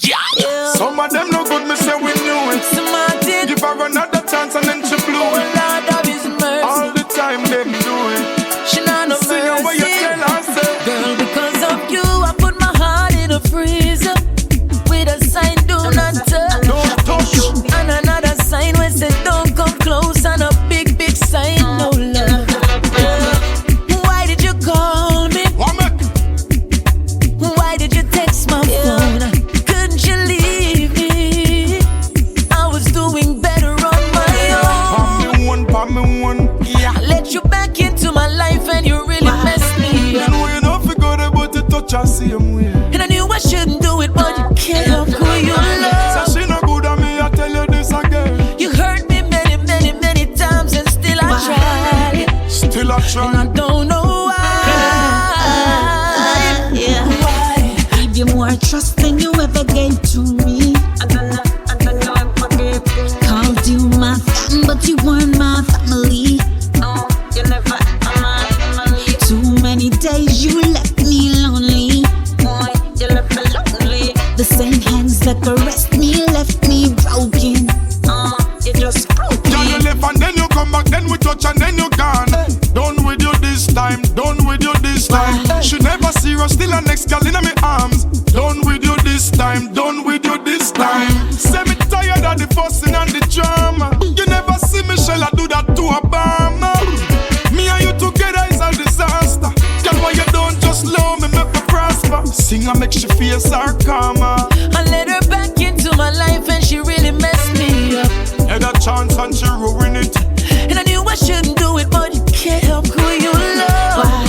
Yeah. Some of them no good, me say we knew it. Martin. Give her another chance and then she blew it. Lord of His mercy. All the time them do it. She not no See you where you mercy. tell her, say. Girl, because of you, I put my heart in a freezer with a sign, do not touch. Don't touch. And another sign where say don't come close. And a big, big sign, no love. Why did you call me? Why did you text my phone? Couldn't you leave me? I was doing better on my own. Palm me one. I let you back into my life and you really messed me up. You know if you go there but you touch her same way. And I knew I shouldn't do it, but you can't help who you love. So she no good at me, I tell you this again. You hurt me many, many, many times and still I tried. Still I try. And I don't know why. Why? Give you more trust than you ever gave to me. I don't know if I gave you. Called you my fam, but you weren't my family. No, you never my family. Too many days you left me lonely. Boy, you left me lonely. The same hands that caressed me left me broken. You just broke Yeah, you me. left and then you come back, then we touch and then you gone. Done with you this time, done with you this time. She never see her, still a next girl in my arms. Done with you this time, done with you this time. Say me tired of the fussing and the drama. You never see Michelle, I do that to Obama. Me and you together is a disaster. Girl, why you don't just love me, make me prosper. Sing and make she feel sarcasm. I let her back into my life and she really messed me up. Had a chance and she ruined it. And I knew I shouldn't do it, but you can't help who you love.